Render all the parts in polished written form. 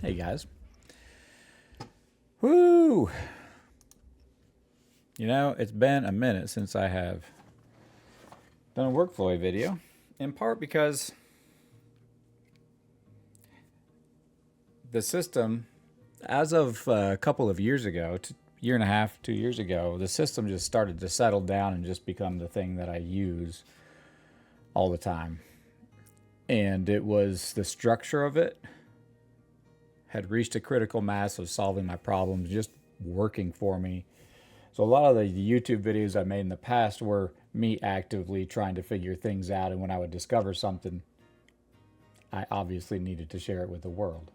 Hey guys. Woo! You know, it's been a minute since I have done a Workflowy video, in part because the system, as of a couple of years ago, year and a half, 2 years ago, the system just started to settle down and just become the thing that I use all the time. And it was the structure of it had reached a critical mass of solving my problems, just working for me. So a lot of the YouTube videos I made in the past were me actively trying to figure things out, and when I would discover something, I obviously needed to share it with the world,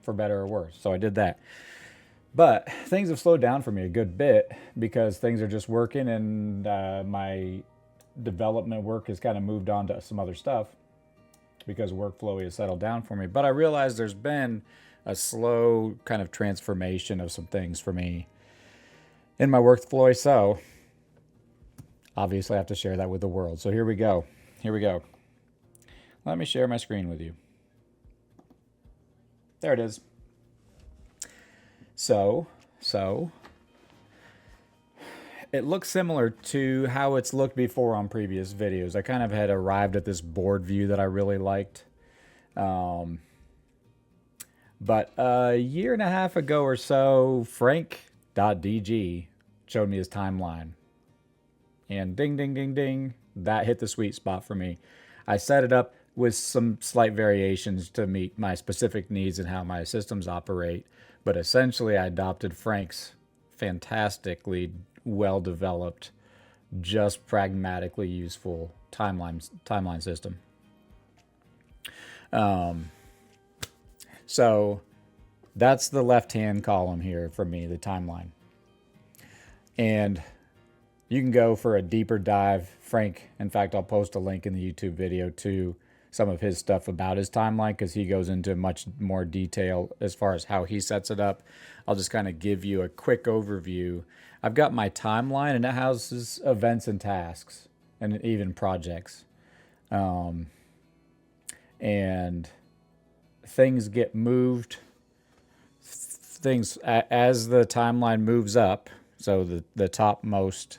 for better or worse. So I did that. But things have slowed down for me a good bit because things are just working, and my development work has kind of moved on to some other stuff because Workflowy has settled down for me. But I realized there's been a slow kind of transformation of some things for me in my Workflowy. So obviously I have to share that with the world. So here we go. Let me share my screen with you. There it is. So it looks similar to how it's looked before on previous videos. I kind of had arrived at this board view that I really liked. But a year and a half ago or so, Frank.dg showed me his timeline. And ding, ding, ding, ding, that hit the sweet spot for me. I set it up with some slight variations to meet my specific needs and how my systems operate. But essentially, I adopted Frank's fantastically well-developed, just pragmatically useful timeline system. So that's the left-hand column here for me, the timeline. And you can go for a deeper dive. Frank, in fact, I'll post a link in the YouTube video to some of his stuff about his timeline because he goes into much more detail as far as how he sets it up. I'll just kind of give you a quick overview. I've got my timeline, and it houses events and tasks and even projects. And things get moved. Things as the timeline moves up. So the topmost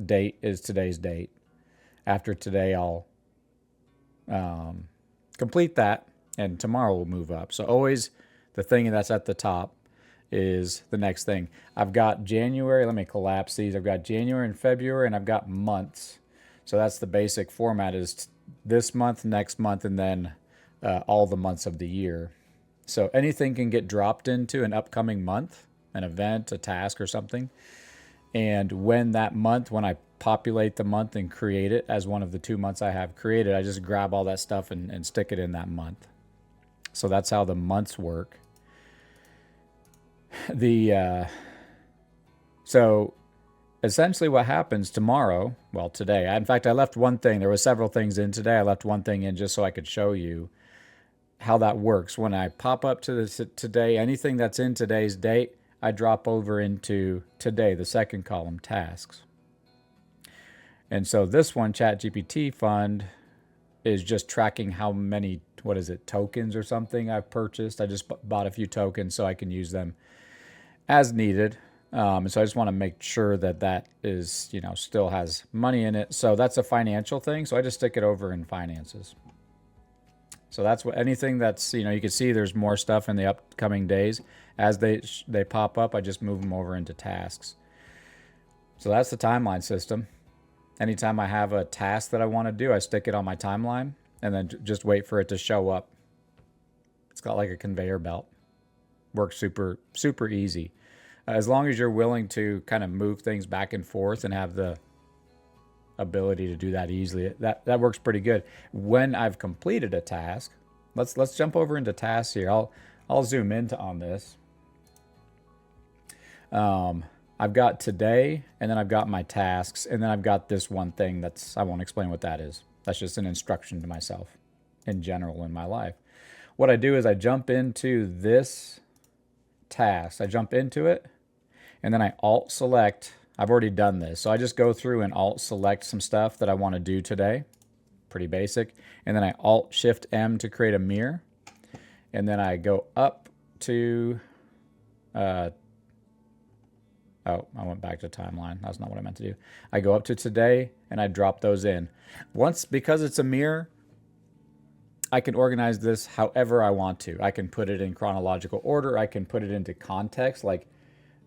date is today's date. After today, I'll complete that, and tomorrow will move up. So always the thing that's at the top is the next thing. I've got January. Let me collapse these. I've got January and February, and I've got months. So that's the basic format: is this month, next month, and then all the months of the year. So anything can get dropped into an upcoming month, an event, a task, or something. And when I populate the month and create it as one of the 2 months I have created, I just grab all that stuff and stick it in that month. So that's how the months work. So essentially what happens tomorrow, well, today, in fact, I left one thing. There were several things in today. I left one thing in just so I could show you how that works. When I pop up to this today, anything that's in today's date, I drop over into today, the second column, tasks. And so this one, ChatGPT Fund, is just tracking how many, tokens or something I've purchased. I just bought a few tokens so I can use them as needed. And so I just want to make sure that is, still has money in it. So that's a financial thing. So I just stick it over in finances. So that's anything that's, you can see there's more stuff in the upcoming days. As they pop up, I just move them over into tasks. So that's the timeline system. Anytime I have a task that I want to do, I stick it on my timeline and then just wait for it to show up. It's got like a conveyor belt. Works super, super easy. As long as you're willing to kind of move things back and forth and have the ability to do that easily, that works pretty good. When I've completed a task, let's jump over into tasks here. I'll zoom in on this. I've got today, and then I've got my tasks, and then I've got this one thing I won't explain what that is. That's just an instruction to myself in general in my life. What I do is I jump into this task. I jump into it, and then I alt select. I've already done this. So I just go through and alt select some stuff that I want to do today. Pretty basic. And then I alt shift M to create a mirror. and then I go up to, oh, I went back to timeline. That's not what I meant to do. I go up to today and I drop those in. Because it's a mirror, I can organize this however I want to. I can put it in chronological order. I can put it into context. Like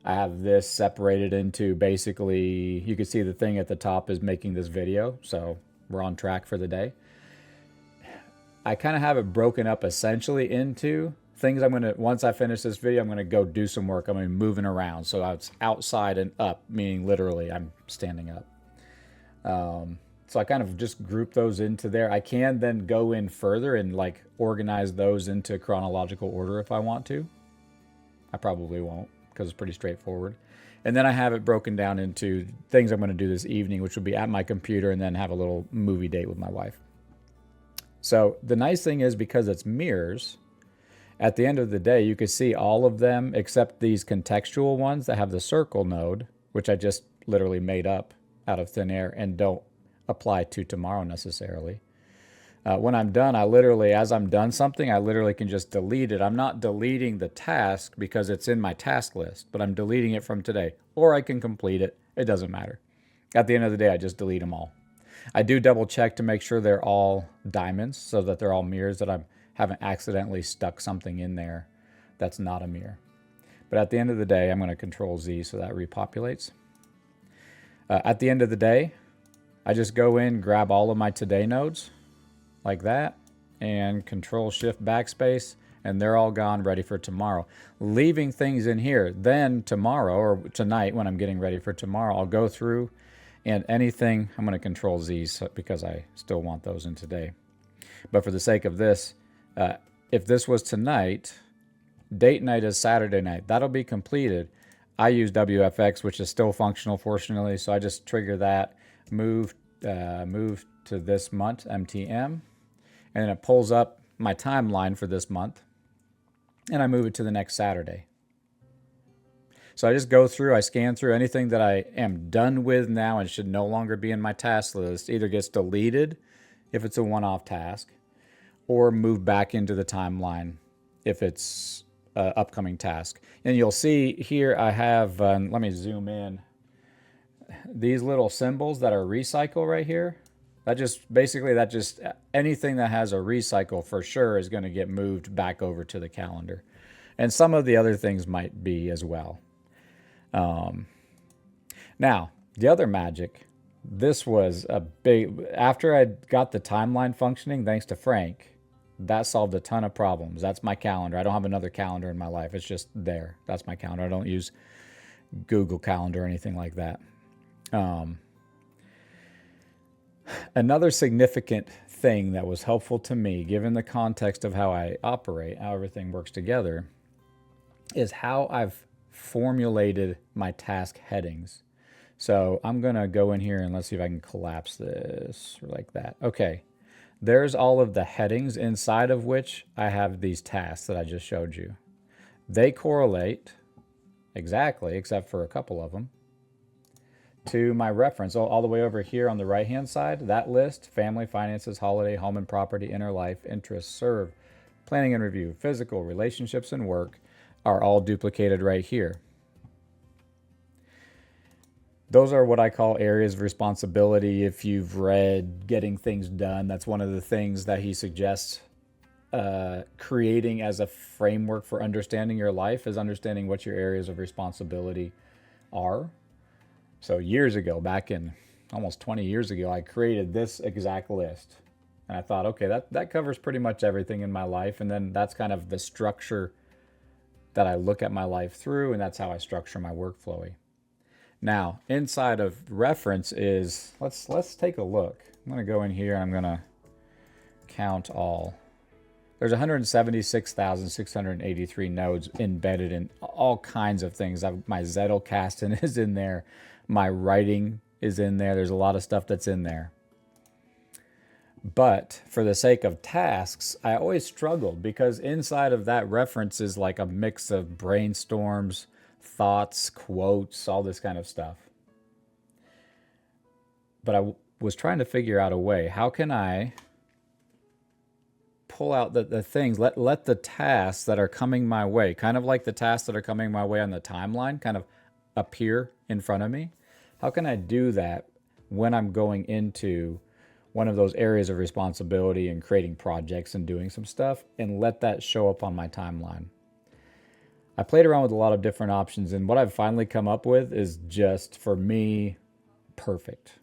I have this separated into basically, you can see the thing at the top is making this video. So we're on track for the day. I kind of have it broken up essentially into things once I finish this video, I'm going to go do some work. I'm going to be moving around. So it's outside and up, meaning literally I'm standing up. So I kind of just group those into there. I can then go in further and like organize those into chronological order if I want to. I probably won't because it's pretty straightforward. And then I have it broken down into things I'm going to do this evening, which will be at my computer, and then have a little movie date with my wife. So the nice thing is, because it's mirrors, at the end of the day, you can see all of them except these contextual ones that have the circle node, which I just literally made up out of thin air and don't apply to tomorrow necessarily. When I'm done, as I'm done something, I literally can just delete it. I'm not deleting the task because it's in my task list, but I'm deleting it from today. Or I can complete it. It doesn't matter. At the end of the day, I just delete them all. I do double check to make sure they're all diamonds so that they're all mirrors, that I haven't accidentally stuck something in there that's not a mirror. But at the end of the day, I'm going to Control Z so that repopulates. At the end of the day, I just go in, grab all of my today nodes like that, and Control Shift Backspace, and they're all gone, ready for tomorrow. Leaving things in here. Then tomorrow, or tonight when I'm getting ready for tomorrow, I'll go through and anything, I'm going to Control Z because I still want those in today. But for the sake of this, if this was tonight, date night is Saturday night. That'll be completed. I use WFX, which is still functional, fortunately, so I just trigger that, move to this month, MTM, and then it pulls up my timeline for this month, and I move it to the next Saturday. So I just go through, I scan through anything that I am done with now and should no longer be in my task list, either gets deleted if it's a one-off task, or move back into the timeline if it's an upcoming task. And you'll see here I have, let me zoom in, these little symbols that are recycle right here. That just anything that has a recycle for sure is going to get moved back over to the calendar. And some of the other things might be as well. Now, the other magic, this was a big, after I got the timeline functioning, thanks to Frank, that solved a ton of problems. That's my calendar. I don't have another calendar in my life. It's just there. That's my calendar. I don't use Google Calendar or anything like that. Another significant thing that was helpful to me, given the context of how I operate, how everything works together, is how I've formulated my task headings. So I'm going to go in here and let's see if I can collapse this like that. Okay. There's all of the headings inside of which I have these tasks that I just showed you. They correlate exactly, except for a couple of them, to my reference. All the way over here on the right-hand side, that list: family, finances, holiday, home and property, inner life, interests, serve, planning and review, physical, relationships, and work are all duplicated right here. Those are what I call areas of responsibility. If you've read Getting Things Done, that's one of the things that he suggests creating as a framework for understanding your life, is understanding what your areas of responsibility are. So years ago, back in almost 20 years ago, I created this exact list. And I thought, okay, that covers pretty much everything in my life. And then that's kind of the structure that I look at my life through, and that's how I structure my Workflowy. Now, inside of reference is, let's take a look. I'm going to go in here and I'm going to count all. There's 176,683 nodes embedded in all kinds of things. My Zettelkasten is in there. My writing is in there. There's a lot of stuff that's in there. But for the sake of tasks, I always struggled because inside of that reference is like a mix of brainstorms, thoughts, quotes, all this kind of stuff. But I was trying to figure out a way. How can I pull out the things, let the tasks that are coming my way, kind of like the tasks that are coming my way on the timeline, kind of appear in front of me. How can I do that when I'm going into one of those areas of responsibility and creating projects and doing some stuff, and let that show up on my timeline? I played around with a lot of different options, and what I've finally come up with is just, for me, perfect.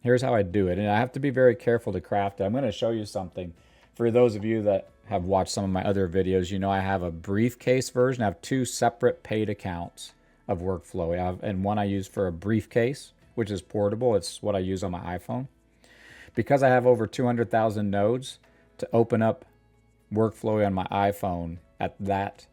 Here's how I do it, and I have to be very careful to craft it. I'm going to show you something. For those of you that have watched some of my other videos, you know I have a briefcase version. I have two separate paid accounts of Workflowy, and one I use for a briefcase, which is portable. It's what I use on my iPhone. Because I have over 200,000 nodes, to open up Workflowy on my iPhone at that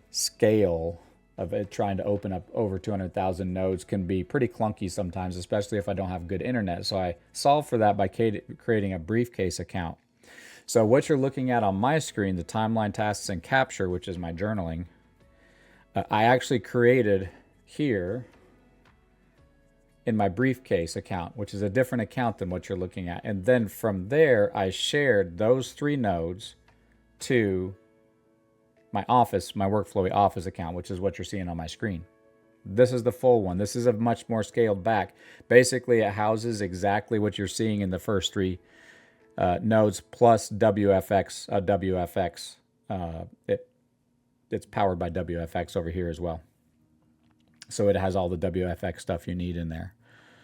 scale of it, trying to open up over 200,000 nodes can be pretty clunky sometimes, especially if I don't have good internet. So I solve for that by creating a briefcase account. So what you're looking at on my screen, the timeline, tasks, and capture, which is my journaling, I actually created here in my briefcase account, which is a different account than what you're looking at. And then from there, I shared those 3 nodes to my office, my Workflowy office account, which is what you're seeing on my screen. This is the full one. This is a much more scaled back. Basically, it houses exactly what you're seeing in the first 3 nodes plus WFX. It's powered by WFX over here as well. So it has all the WFX stuff you need in there.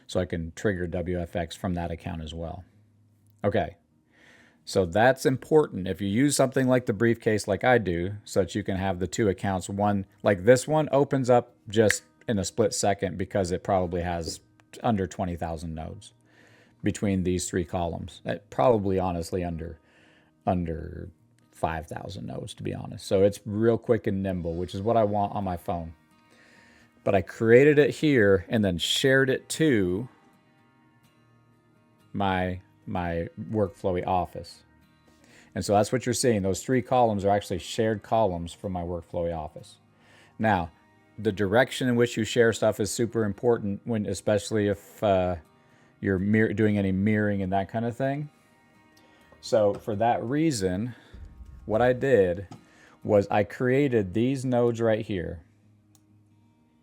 So I can trigger WFX from that account as well. Okay. So that's important if you use something like the briefcase like I do, so that you can have the 2 accounts. One, like this one, opens up just in a split second because it probably has under 20,000 nodes between these 3 columns. Probably, honestly, under 5,000 nodes, to be honest. So it's real quick and nimble, which is what I want on my phone. But I created it here and then shared it to my Workflowy office. And so that's what you're seeing. Those 3 columns are actually shared columns from my Workflowy office. Now, the direction in which you share stuff is super important, especially if you're doing any mirroring and that kind of thing. So for that reason, what I did was I created these nodes right here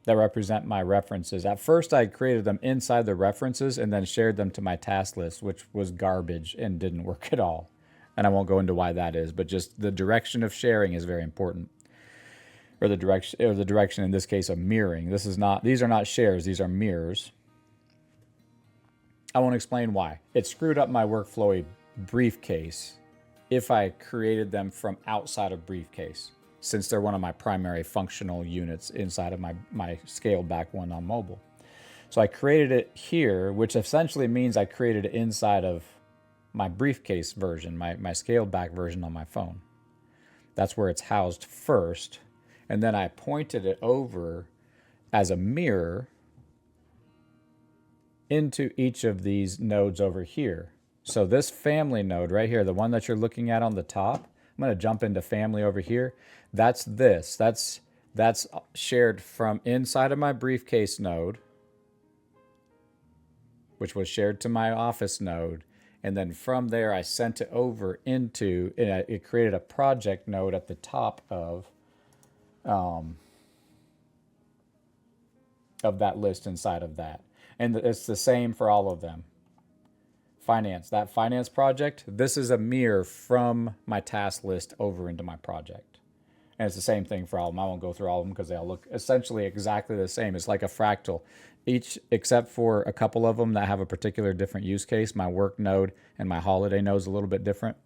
that represent my references. At first, I created them inside the references and then shared them to my task list, which was garbage and didn't work at all. And I won't go into why that is, but just the direction of sharing is very important. Or the direction in this case of mirroring. These are not shares, these are mirrors. I won't explain why. It screwed up my Workflowy briefcase if I created them from outside of briefcase, since they're one of my primary functional units inside of my scaled back one on mobile. So I created it here, which essentially means I created it inside of my briefcase version, my scaled back version on my phone. That's where it's housed first. And then I pointed it over as a mirror into each of these nodes over here. So this family node right here, the one that you're looking at on the top, I'm going to jump into family over here. That's this. That's shared from inside of my briefcase node, which was shared to my office node. And then from there, I sent it over into, it created a project node at the top of that list inside of that. And it's the same for all of them. Finance, that finance project, this is a mirror from my task list over into my project. And it's the same thing for all of them. I won't go through all of them because they all look essentially exactly the same. It's like a fractal. Each, except for a couple of them that have a particular different use case, my work node and my holiday node is a little bit different.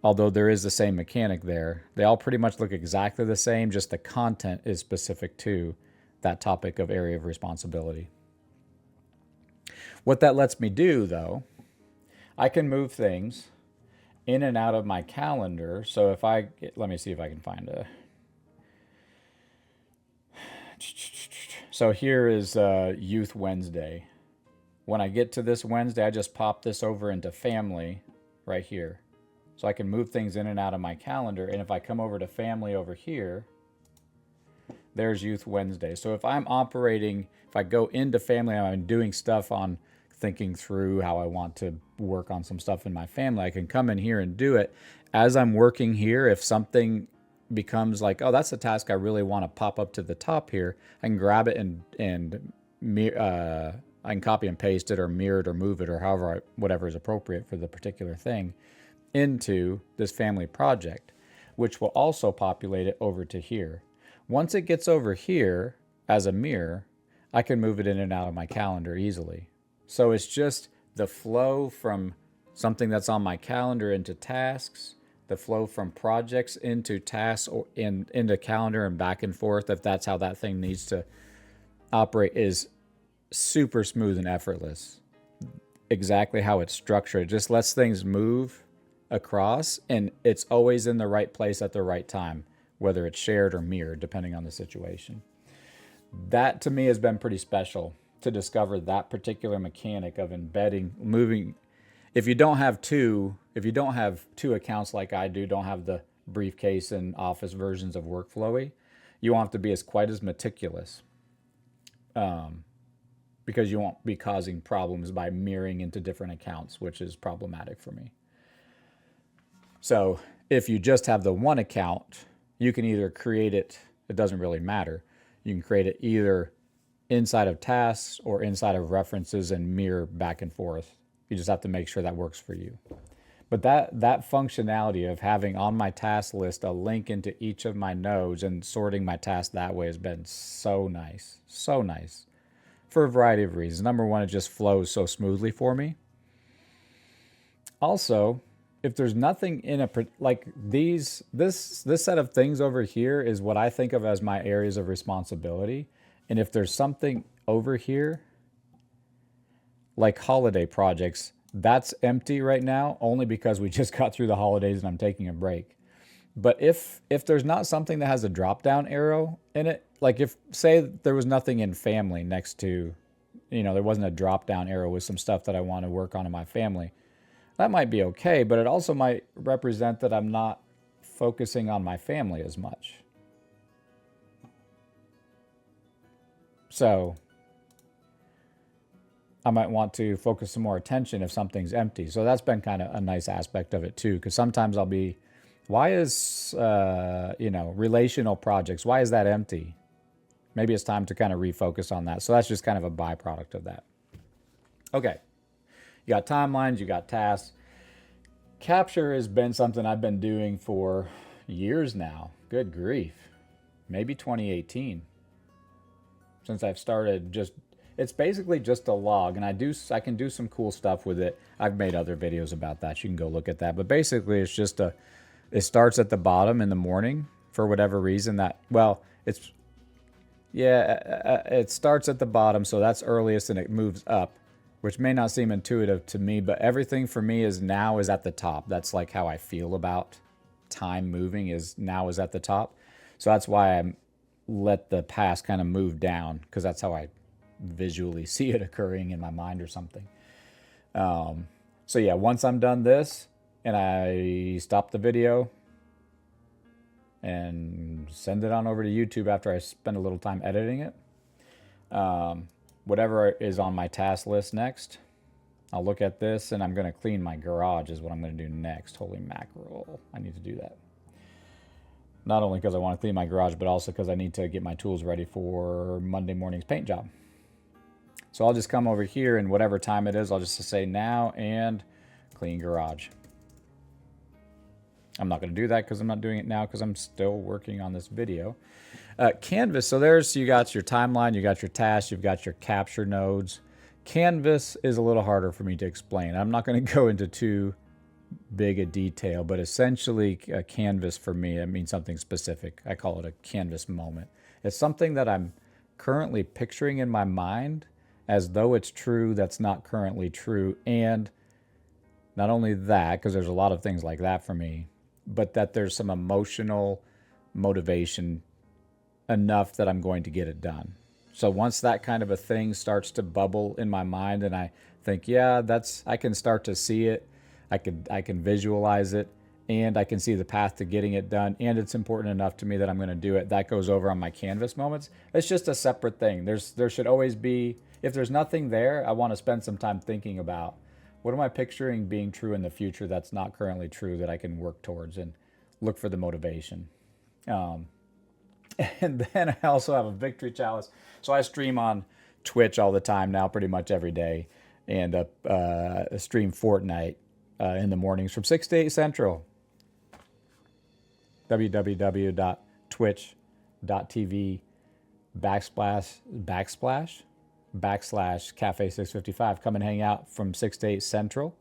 Although there is the same mechanic there. They all pretty much look exactly the same, just the content is specific to that topic of area of responsibility. What that lets me do, though, I can move things in and out of my calendar. So if let me see if I can find a. So here is Youth Wednesday. When I get to this Wednesday, I just pop this over into family right here. So I can move things in and out of my calendar. And if I come over to family over here, there's Youth Wednesday. So if I'm operating, if I go into family and I'm doing stuff on thinking through how I want to work on some stuff in my family, I can come in here and do it. As I'm working here, if something becomes like, oh, that's a task I really want to pop up to the top here, I can grab it and I can copy and paste it or mirror it or move it or however, whatever is appropriate for the particular thing into this family project, which will also populate it over to here. Once it gets over here as a mirror, I can move it in and out of my calendar easily. So it's just the flow from something that's on my calendar into tasks, the flow from projects into tasks or into calendar and back and forth, if that's how that thing needs to operate, is super smooth and effortless. Exactly how it's structured. It just lets things move across, and it's always in the right place at the right time, whether it's shared or mirrored, depending on the situation. That to me has been pretty special to discover that particular mechanic of embedding, moving. If you don't have two accounts like I do, don't have the briefcase and office versions of Workflowy, you won't have to be quite as meticulous, because you won't be causing problems by mirroring into different accounts, which is problematic for me. So if you just have the one account, you can either create it, it doesn't really matter. You can create it either inside of tasks or inside of references and mirror back and forth. You just have to make sure that works for you. But that functionality of having on my task list a link into each of my nodes and sorting my tasks that way has been so nice. So nice. For a variety of reasons. Number one, it just flows so smoothly for me. Also, if there's nothing in this set of things over here is what I think of as my areas of responsibility. And if there's something over here, like holiday projects, that's empty right now only because we just got through the holidays and I'm taking a break. But if there's not something that has a drop down arrow in it, like if say there was nothing in family next to, there wasn't a drop down arrow with some stuff that I want to work on in my family, that might be okay, but it also might represent that I'm not focusing on my family as much. So I might want to focus some more attention if something's empty. So that's been kind of a nice aspect of it too, because sometimes I'll be, why is, relational projects, why is that empty? Maybe it's time to kind of refocus on that. So that's just kind of a byproduct of that. Okay. You got timelines, you got tasks. Capture has been something I've been doing for years now. Good grief. Maybe 2018. Since I've started it's basically just a log, and I can do some cool stuff with it. I've made other videos about that. You can go look at that. But basically it's just it starts at the bottom in the morning for whatever reason it starts at the bottom, so that's earliest, and it moves up, which may not seem intuitive to me, but everything for me is at the top. That's like how I feel about time moving, is now is at the top. So that's why I let the past kind of move down, because that's how I visually see it occurring in my mind or something. So yeah, once I'm done this and I stop the video and send it on over to YouTube after I spend a little time editing it, whatever is on my task list next, I'll look at this, and I'm going to clean my garage is what I'm going to do next. Holy mackerel, I need to do that. Not only because I want to clean my garage, but also because I need to get my tools ready for Monday morning's paint job. So I'll just come over here, and whatever time it is, I'll just say now and clean garage. I'm not going to do that because I'm not doing it now because I'm still working on this video. Canvas, so you got your timeline, you got your tasks, you've got your capture nodes. Canvas is a little harder for me to explain. I'm not going to go into too big a detail, but essentially a canvas for me, it means something specific. I call it a canvas moment. It's something that I'm currently picturing in my mind as though it's true that's not currently true. And not only that, because there's a lot of things like that for me, but that there's some emotional motivation enough that I'm going to get it done. So once that kind of a thing starts to bubble in my mind and I think, yeah, I can start to see it, I can visualize it, and I can see the path to getting it done, and it's important enough to me that I'm going to do it, that goes over on my canvas moments. It's just a separate thing. There should always be, if there's nothing there, I want to spend some time thinking about what am I picturing being true in the future that's not currently true that I can work towards and look for the motivation. Um, and then I also have a victory chalice. So I stream on Twitch all the time now, pretty much every day, and stream Fortnite in the mornings from 6 to 8 Central. www.twitch.tv backslash Cafe 655. Come and hang out from 6 to 8 Central.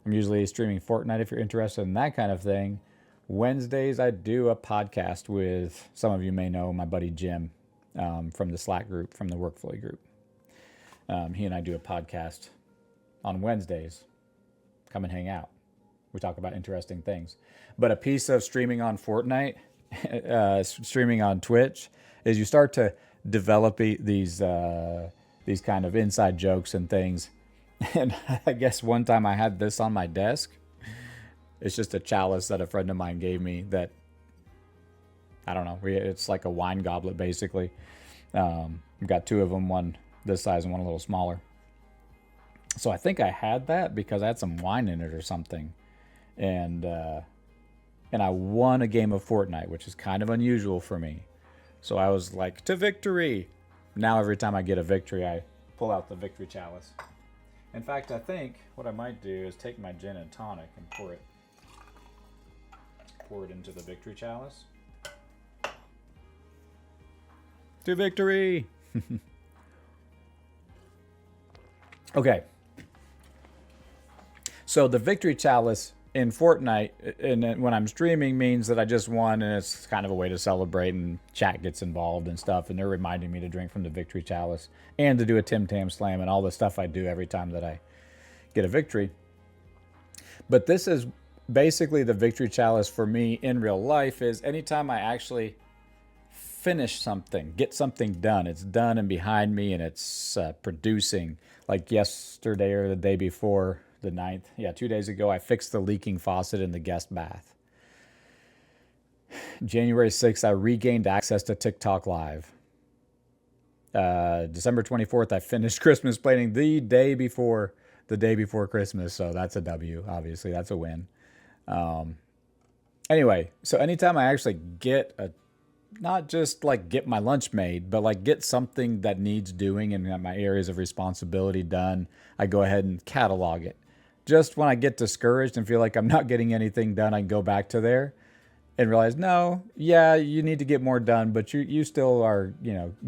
I'm usually streaming Fortnite if you're interested in that kind of thing. Wednesdays, I do a podcast with, some of you may know, my buddy Jim from the Slack group, from the Workflowy group. He and I do a podcast on Wednesdays. Come and hang out. We talk about interesting things. But a piece of streaming on Fortnite, streaming on Twitch, is you start to develop these kind of inside jokes and things. And I guess one time I had this on my desk. It's just a chalice that a friend of mine gave me that, I don't know, it's like a wine goblet basically. We've got two of them, one this size and one a little smaller. So I think I had that because I had some wine in it or something. And I won a game of Fortnite, which is kind of unusual for me. So I was like, to victory. Now every time I get a victory, I pull out the victory chalice. In fact, I think what I might do is take my gin and tonic and pour it into the victory chalice. To victory! Okay. So the victory chalice in Fortnite, and when I'm streaming, means that I just won, and it's kind of a way to celebrate, and chat gets involved and stuff, and they're reminding me to drink from the victory chalice and to do a Tim Tam Slam and all the stuff I do every time that I get a victory. But this is basically the victory chalice for me in real life, is anytime I actually finish something, get something done, it's done and behind me, and it's producing. Like yesterday or the day before, the 9th, 2 days ago, I fixed the leaking faucet in the guest bath. January 6th, I regained access to TikTok Live. December 24th, I finished Christmas planning the day before Christmas, so that's a W, obviously, that's a win. Anyway, so anytime I actually get not just like get my lunch made, but like get something that needs doing and my areas of responsibility done, I go ahead and catalog it. Just when I get discouraged and feel like I'm not getting anything done, I can go back to there and realize, no, yeah, you need to get more done, but you still are,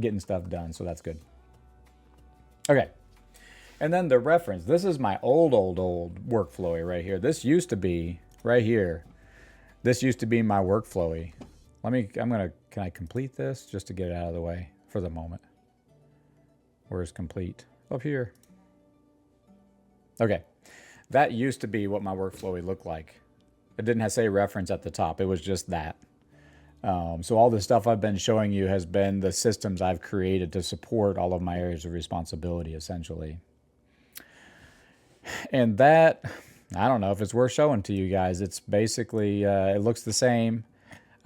getting stuff done, so that's good. Okay. And then the reference. This is my old Workflowy right here. This used to be right here. This used to be my Workflowy. Can I complete this just to get it out of the way for the moment? Where's complete? Up here. Okay. That used to be what my Workflowy looked like. It didn't say reference at the top. It was just that. So all the stuff I've been showing you has been the systems I've created to support all of my areas of responsibility, essentially. And that, I don't know if it's worth showing to you guys. It's basically, it looks the same.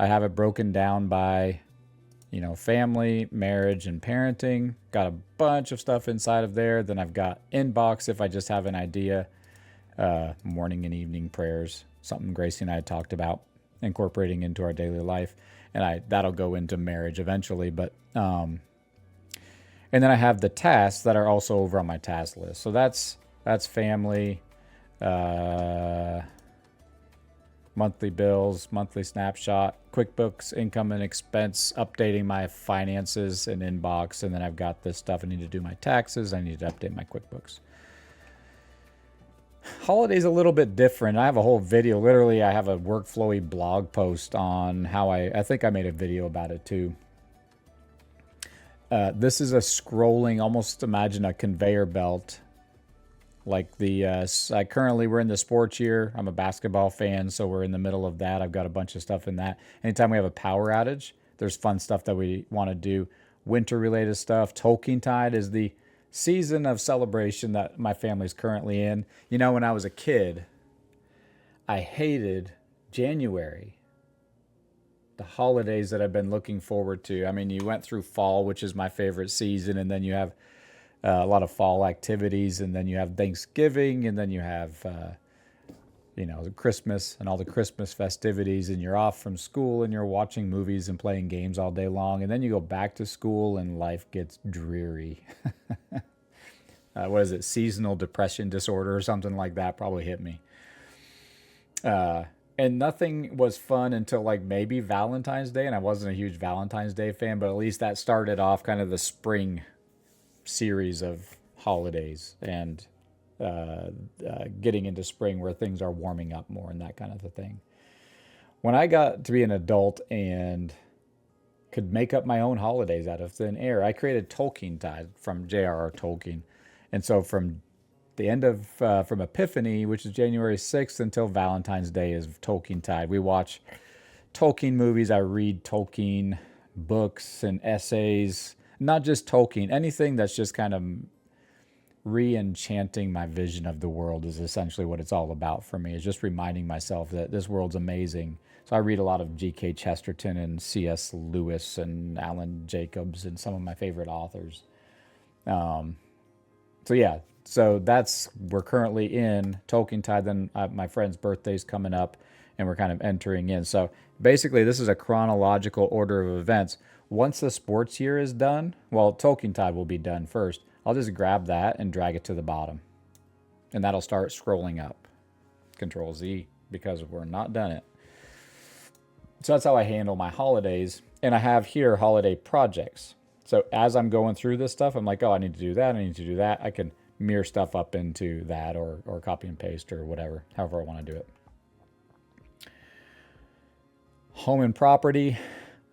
I have it broken down by, family, marriage, and parenting. Got a bunch of stuff inside of there. Then I've got inbox if I just have an idea. Morning and evening prayers, something Gracie and I had talked about incorporating into our daily life. And that'll go into marriage eventually. But and then I have the tasks that are also over on my task list. So that's family, monthly bills, monthly snapshot, QuickBooks, income and expense, updating my finances and inbox. And then I've got this stuff. I need to do my taxes. I need to update my QuickBooks. Holiday's a little bit different. I have a whole video. Literally, I have a Workflowy blog post on how I think I made a video about it too. This is a scrolling, almost imagine a conveyor belt. Like we're in the sports year. I'm a basketball fan, so we're in the middle of that. I've got a bunch of stuff in that. Anytime we have a power outage, there's fun stuff that we want to do. Winter-related stuff. Tolkientide is the season of celebration that my family's currently in. When I was a kid, I hated January. The holidays that I've been looking forward to. I mean, you went through fall, which is my favorite season, and then you have A lot of fall activities, and then you have Thanksgiving, and then you have Christmas and all the Christmas festivities, and you're off from school and you're watching movies and playing games all day long, and then you go back to school and life gets dreary. What is it? Seasonal depression disorder or something like that probably hit me. And nothing was fun until like maybe Valentine's Day, and I wasn't a huge Valentine's Day fan, but at least that started off kind of the spring series of holidays and getting into spring where things are warming up more and that kind of a thing. When I got to be an adult and could make up my own holidays out of thin air, I created Tolkien Tide from J.R.R. Tolkien. And so from the end of from Epiphany, which is January 6th, until Valentine's Day is Tolkien Tide. We watch Tolkien movies. I read Tolkien books and essays. Not just Tolkien. Anything that's just kind of re-enchanting my vision of the world is essentially what it's all about for me. Is just reminding myself that this world's amazing. So I read a lot of G.K. Chesterton and C.S. Lewis and Alan Jacobs and some of my favorite authors. So yeah, so we're currently in Tolkien Tide. Then my friend's birthday's coming up, and we're kind of entering in. So basically, this is a chronological order of events. Once the sports year is done, well, Tolkien Tide will be done first. I'll just grab that and drag it to the bottom, and that'll start scrolling up. Control Z, because we're not done it. So that's how I handle my holidays, and I have here holiday projects. So as I'm going through this stuff, I'm like, oh, I need to do that. I need to do that. I can mirror stuff up into that or copy and paste or whatever, however I want to do it. Home and property,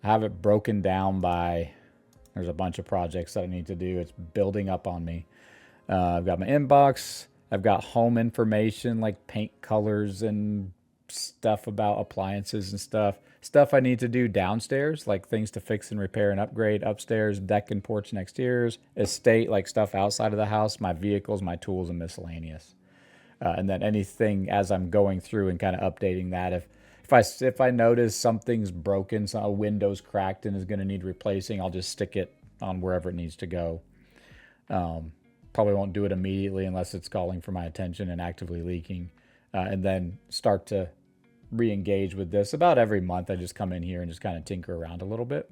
I have it broken down by, there's a bunch of projects that I need to do. It's building up on me. I've got my inbox. I've got home information like paint colors and stuff about appliances and stuff. Stuff I need to do downstairs, like things to fix and repair and upgrade. Upstairs, deck and porch and exteriors. Estate, like stuff outside of the house. My vehicles, my tools, and miscellaneous. And then anything as I'm going through and kind of updating that. If I notice something's broken, so a window's cracked and is going to need replacing, I'll just stick it on wherever it needs to go. Probably won't do it immediately unless it's calling for my attention and actively leaking. And then start to re-engage with this. About every month, I just come in here and just kind of tinker around a little bit.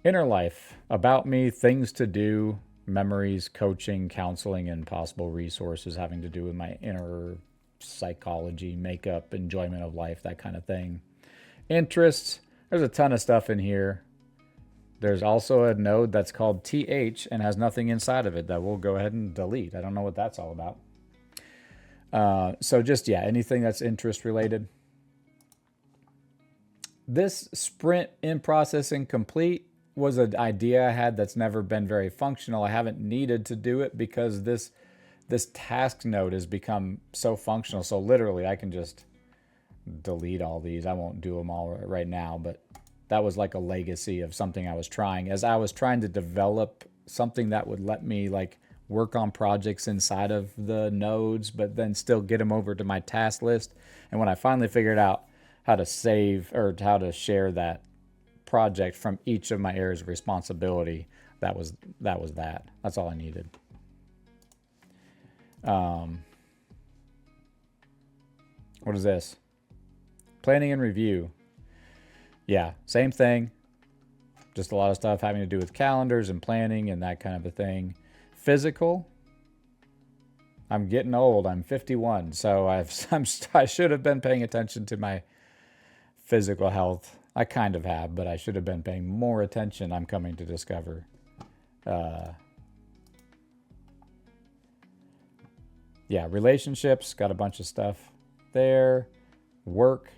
Inner life, about me, things to do, memories, coaching, counseling, and possible resources having to do with my inner psychology, makeup, enjoyment of life, that kind of thing. Interests, there's a ton of stuff in here. There's also a node that's called TH and has nothing inside of it that we'll go ahead and delete. I don't know what that's all about. So just, yeah, anything that's interest related. This sprint in processing complete was an idea I had that's never been very functional. I haven't needed to do it because this task node has become so functional. So literally I can just delete all these. I won't do them all right now, but that was like a legacy of something I was trying. As I was trying to develop something that would let me like work on projects inside of the nodes, but then still get them over to my task list. And when I finally figured out how to save or how to share that project from each of my areas of responsibility, that was that. That's all I needed. What is this? Planning and review. Yeah, same thing. Just a lot of stuff having to do with calendars and planning and that kind of a thing. Physical. I'm getting old. I'm 51, so I should have been paying attention to my physical health. I kind of have, but I should have been paying more attention, I'm coming to discover. Yeah, relationships, got a bunch of stuff there. Work.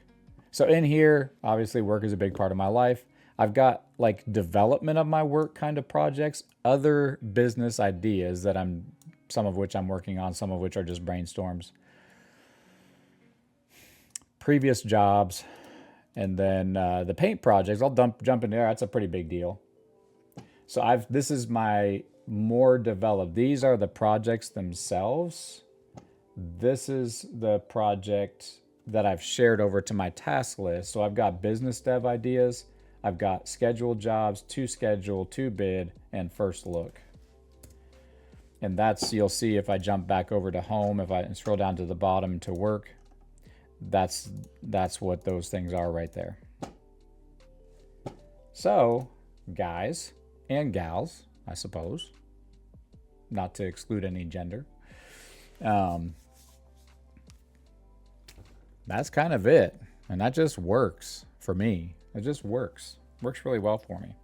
So in here, obviously work is a big part of my life. I've got like development of my work kind of projects, other business ideas that some of which I'm working on, some of which are just brainstorms. Previous jobs, and then the paint projects. I'll jump in there. That's a pretty big deal. So this is my more developed. These are the projects themselves. This is the project that I've shared over to my task list. So I've got business dev ideas. I've got scheduled jobs, to schedule, to bid, and first look. And that's, you'll see if I jump back over to home, if I scroll down to the bottom to work, that's what those things are right there. So, guys and gals, I suppose, not to exclude any gender, that's kind of it. And that just works for me. It just works really well for me.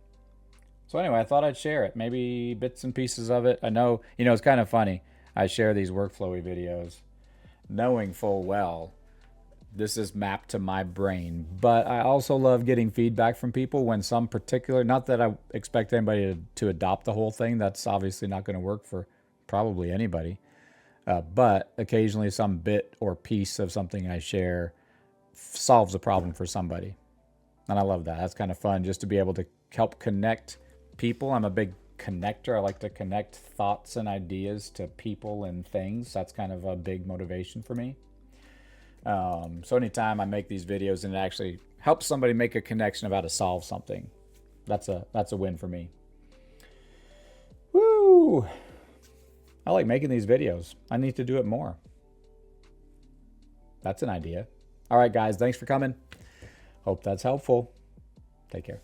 So anyway, I thought I'd share it, maybe bits and pieces of it. I know, it's kind of funny. I share these Workflowy videos knowing full well this is mapped to my brain, but I also love getting feedback from people when some particular, not that I expect anybody to adopt the whole thing. That's obviously not going to work for probably anybody. But occasionally some bit or piece of something I share solves a problem for somebody. And I love that. That's kind of fun just to be able to help connect people. I'm a big connector. I like to connect thoughts and ideas to people and things. That's kind of a big motivation for me. So anytime I make these videos and it actually helps somebody make a connection of how to solve something, that's a win for me. Woo! I like making these videos. I need to do it more. That's an idea. All right, guys, thanks for coming. Hope that's helpful. Take care.